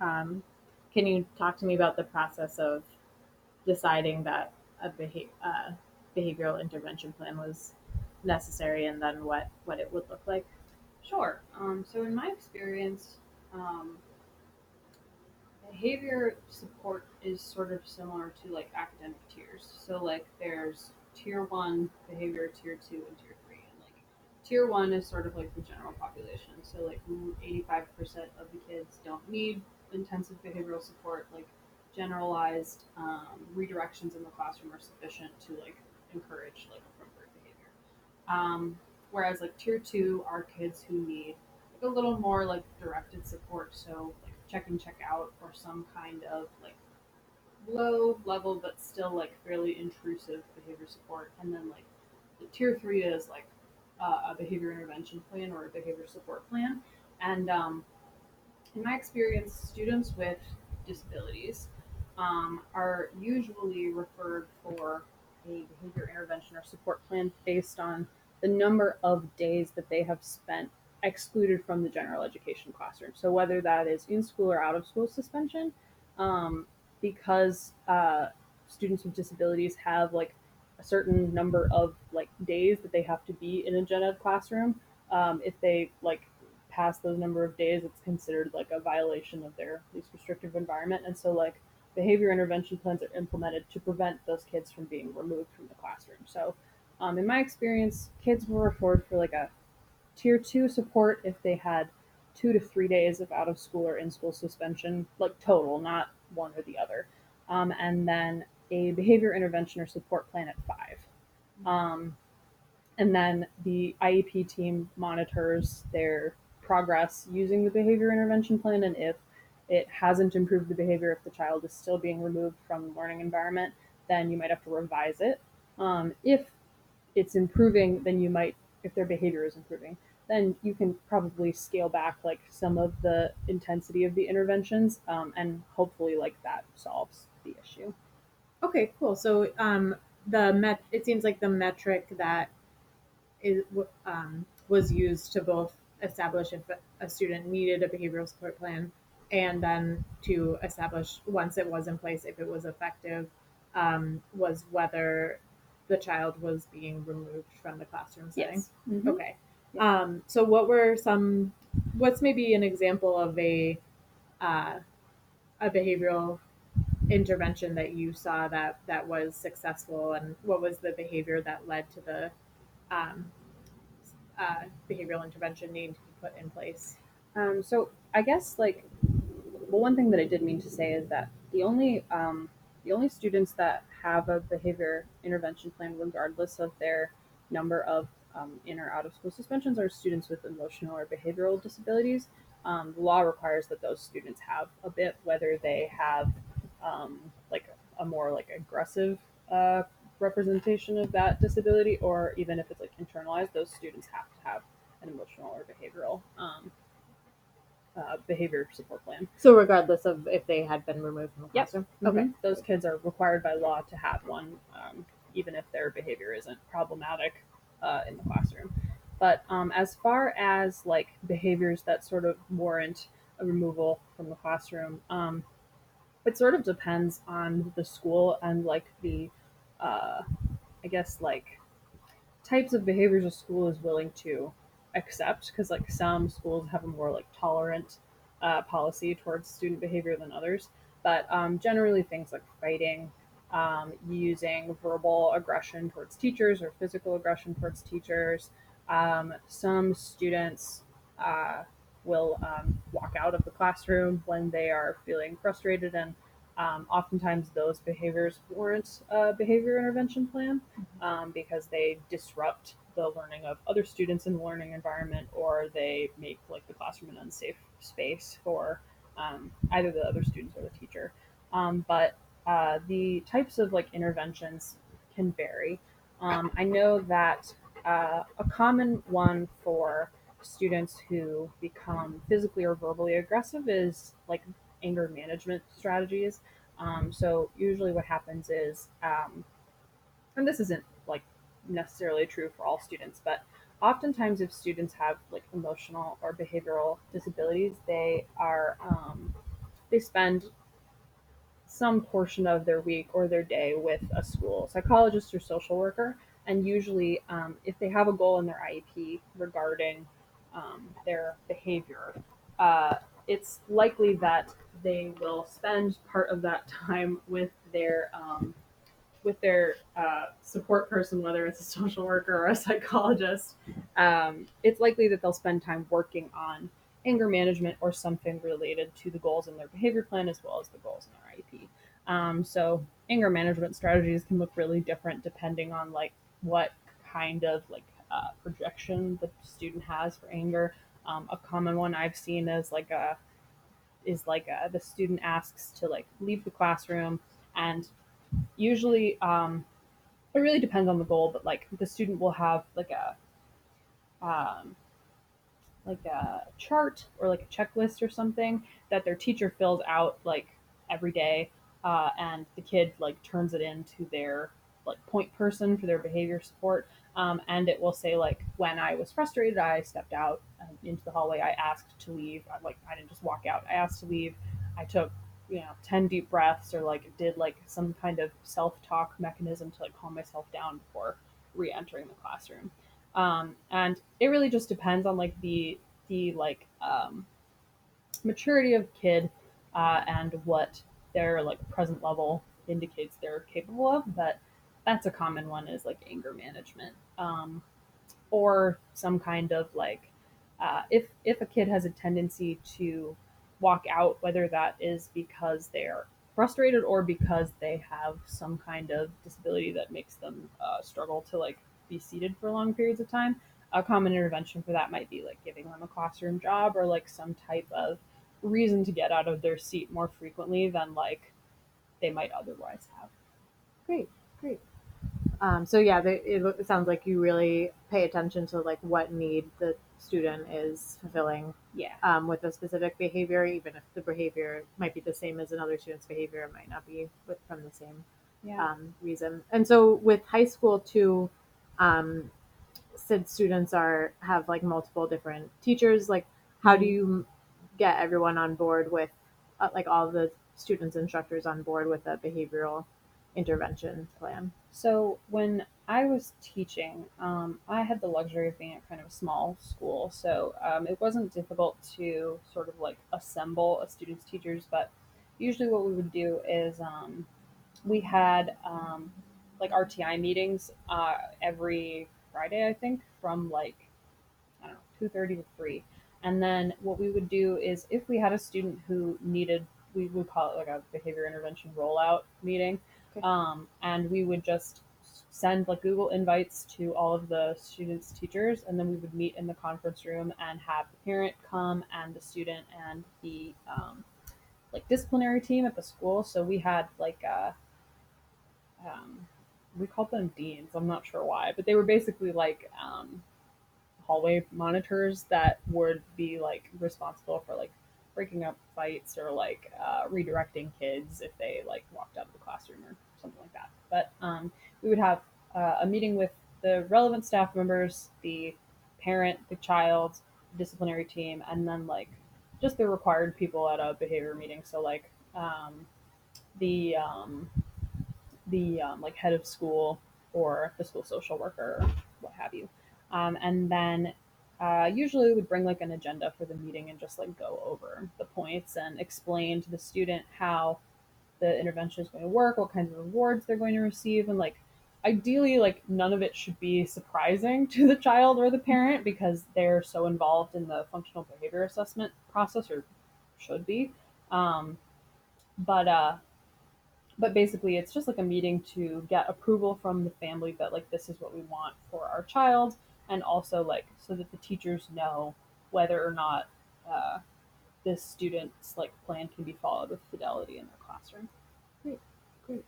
Um, can you talk to me about the process of deciding that a behavioral intervention plan was necessary, and then what it would look like? Sure. So in my experience, um, behavior support is sort of similar to like academic tiers. So like there's tier one behavior, tier two, and tier three. And like tier one is sort of like the general population. So like 85% of the kids don't need intensive behavioral support. Like generalized redirections in the classroom are sufficient to like encourage like appropriate behavior. Whereas like tier two are kids who need like a little more like directed support, so like check in, check out, or some kind of like low level but still like fairly intrusive behavior support. And then like the tier three is like a behavior intervention plan or a behavior support plan. And in my experience, students with disabilities are usually referred for a behavior intervention or support plan based on the number of days that they have spent excluded from the general education classroom. So whether that is in school or out of school suspension, um, because students with disabilities have like a certain number of like days that they have to be in a gen ed classroom. If they like pass those number of days, it's considered like a violation of their least restrictive environment. And so like behavior intervention plans are implemented to prevent those kids from being removed from the classroom. So in my experience, kids were referred for like a tier two support if they had 2 to 3 days of out of school or in school suspension, like total, not one or the other. And then a behavior intervention or support plan at 5. Um, and then the IEP team monitors their progress using the behavior intervention plan. And if it hasn't improved the behavior, if the child is still being removed from the learning environment, then you might have to revise it. If it's improving, then you might, if their behavior is improving, then you can probably scale back like some of the intensity of the interventions, and hopefully like that solves the issue. Okay, cool. So it seems like the metric that is was used to both establish if a student needed a behavioral support plan, and then to establish once it was in place if it was effective, was whether the child was being removed from the classroom setting. Yes. Mm-hmm. Okay. Yeah. So what's maybe an example of uh, a behavioral intervention that you saw that was successful, and what was the behavior that led to the um, behavioral intervention need to be put in place? So I guess like, well, one thing that I did mean to say is that the only students that have a behavior intervention plan, regardless of their number of in or out of school suspensions, are students with emotional or behavioral disabilities. The law requires that those students have a bit, whether they have like a more like aggressive uh, representation of that disability, or even if it's like internalized, those students have to have an emotional or behavioral behavior support plan. So regardless of if they had been removed from the Yep. classroom. Okay. Mm-hmm. Those kids are required by law to have one, even if their behavior isn't problematic in the classroom. But as far as like behaviors that sort of warrant a removal from the classroom, it sort of depends on the school and like the, uh, I guess like types of behaviors a school is willing to accept, because like some schools have a more like tolerant policy towards student behavior than others. But generally things like fighting, using verbal aggression towards teachers or physical aggression towards teachers. Some students will walk out of the classroom when they are feeling frustrated, and oftentimes those behaviors warrant a behavior intervention plan, because they disrupt the learning of other students in the learning environment, or they make like the classroom an unsafe space for either the other students or the teacher. But the types of like interventions can vary. I know that a common one for students who become physically or verbally aggressive is like anger management strategies. So usually what happens is, and this isn't like necessarily true for all students, but oftentimes if students have like emotional or behavioral disabilities, they are they spend some portion of their week or their day with a school psychologist or social worker. And usually, if they have a goal in their IEP regarding their behavior, uh, it's likely that they will spend part of that time with their support person, whether it's a social worker or a psychologist. It's likely that they'll spend time working on anger management or something related to the goals in their behavior plan as well as the goals in their IEP. So anger management strategies can look really different depending on like what kind of like projection the student has for anger. A common one I've seen is the student asks to like leave the classroom, and usually it really depends on the goal, but like the student will have um, like a chart or like a checklist or something that their teacher fills out like every day, and the kid like turns it into their like point person for their behavior support. And it will say like, when I was frustrated, I stepped out into the hallway. I asked to leave. I didn't just walk out. I asked to leave. I took 10 deep breaths, or like did like some kind of self-talk mechanism to like calm myself down before re-entering the classroom. And it really just depends on like the maturity of the kid, and what their like present level indicates they're capable of. But that's a common one, is like anger management, or some kind of like if a kid has a tendency to walk out, whether that is because they're frustrated or because they have some kind of disability that makes them struggle to like be seated for long periods of time. A common intervention for that might be like giving them a classroom job or like some type of reason to get out of their seat more frequently than like they might otherwise have. Great, great. So yeah, it sounds like you really pay attention to like what need the student is fulfilling Yeah. with a specific behavior, even if the behavior might be the same as another student's behavior, it might not be from the same Yeah. reason. And so with high school too, um, since students are have like multiple different teachers, like how do you get everyone on board with like all the students instructors on board with a behavioral intervention plan? So when I was teaching, I had the luxury of being at kind of a small school, so it wasn't difficult to sort of like assemble a student's teachers. But usually, what we would do is we had like RTI meetings every Friday, I think, from like I don't know 2:30 to 3. And then what we would do is if we had a student who needed, we would call it like a behavior intervention rollout meeting. Okay. And we would just send like Google invites to all of the students' teachers, and then we would meet in the conference room and have the parent come and the student and the like disciplinary team at the school. So we had like we called them deans. I'm not sure why, but they were basically like hallway monitors that would be like responsible for like breaking up fights or like redirecting kids if they like walked out of the classroom or something like that. But we would have a meeting with the relevant staff members, the parent, the child, disciplinary team, and then like just the required people at a behavior meeting. So like the like head of school or the school social worker, or what have you. And then usually we would bring like an agenda for the meeting and just like go over the points and explain to the student how the intervention is going to work, what kinds of rewards they're going to receive, and like ideally like none of it should be surprising to the child or the parent because they're so involved in the functional behavior assessment process, or should be. Um, but but basically it's just like a meeting to get approval from the family that like this is what we want for our child, and also like so that the teachers know whether or not uh, this student's like plan can be followed with fidelity in their classroom. Great, great.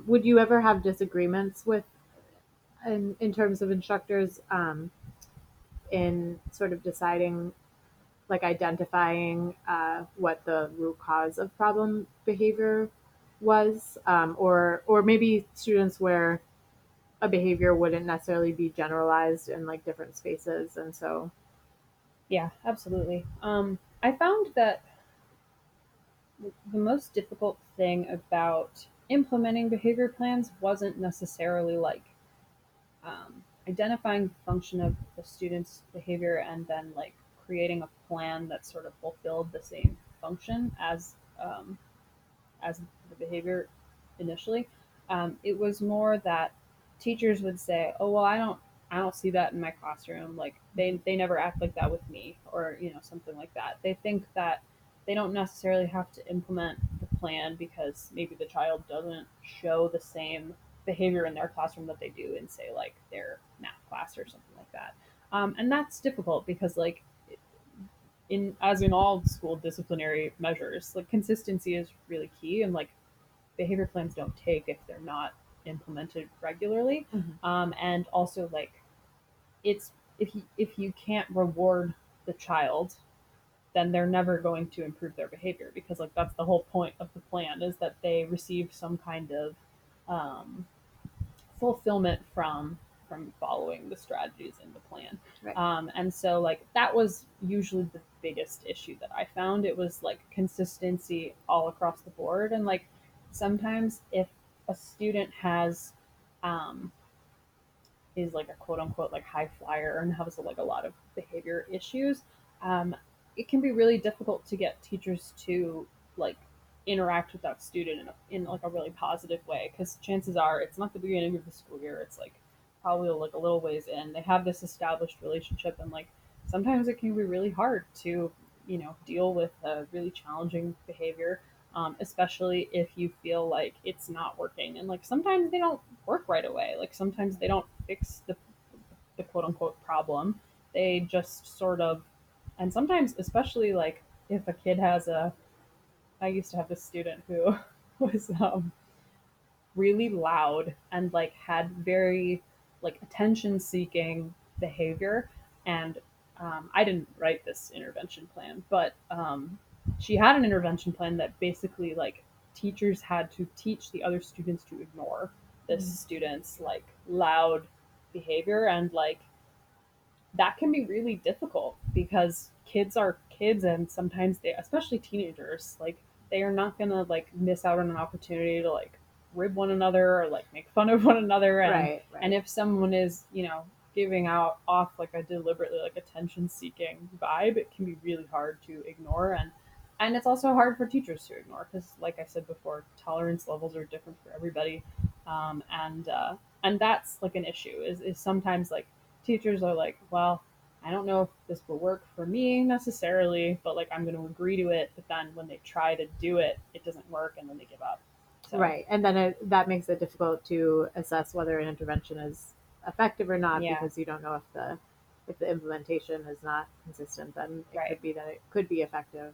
Would you ever have disagreements with in terms of instructors in sort of deciding like identifying what the root cause of problem behavior was, or maybe students where a behavior wouldn't necessarily be generalized in like different spaces, and so Yeah, absolutely. I found that The most difficult thing about implementing behavior plans wasn't necessarily like identifying the function of the student's behavior and then like creating a plan that sort of fulfilled the same function as the behavior initially. It was more that teachers would say, "Oh well, I don't see that in my classroom. Like they never act like that with me," or something like that. They think that they don't necessarily have to implement the plan because maybe the child doesn't show the same behavior in their classroom that they do in say like their math class or something like that. And that's difficult because like in as in all school disciplinary measures, like consistency is really key, and like behavior plans don't take if they're not implemented regularly. Mm-hmm. And also like it's if you can't reward the child, then they're never going to improve their behavior because like that's the whole point of the plan is that they receive some kind of um, fulfillment from following the strategies in the plan. Right. And so like that was usually the biggest issue that I found. It was like consistency all across the board, and like sometimes if a student has um, is like a quote unquote like high flyer and has like a lot of behavior issues, um, it can be really difficult to get teachers to like interact with that student in like a really positive way because chances are it's not the beginning of the school year, it's like probably like a little ways in, they have this established relationship, and like sometimes it can be really hard to deal with really challenging behavior, especially if you feel like it's not working, and like sometimes they don't work right away, like sometimes they don't fix the quote unquote problem, they just sort of, and sometimes especially like if a kid has a, I used to have this student who was really loud and like had very like attention seeking behavior, and I didn't write this intervention plan, but she had an intervention plan that basically like teachers had to teach the other students to ignore this Mm-hmm. student's like loud behavior, and like that can be really difficult because kids are kids, and sometimes they, especially teenagers, like they are not gonna like miss out on an opportunity to like rib one another or like make fun of one another, Right. and Right. if someone is giving out off like a deliberately like attention seeking vibe, it can be really hard to ignore, and it's also hard for teachers to ignore because like I said before, tolerance levels are different for everybody, and that's like an issue is sometimes like teachers are like, well, I don't know if this will work for me necessarily, but like I'm going to agree to it. But then when they try to do it, it doesn't work, and then they give up. So Right. And then that makes it difficult to assess whether an intervention is effective or not yeah, because you don't know if the implementation is not consistent. Then it right. could be that it could be effective,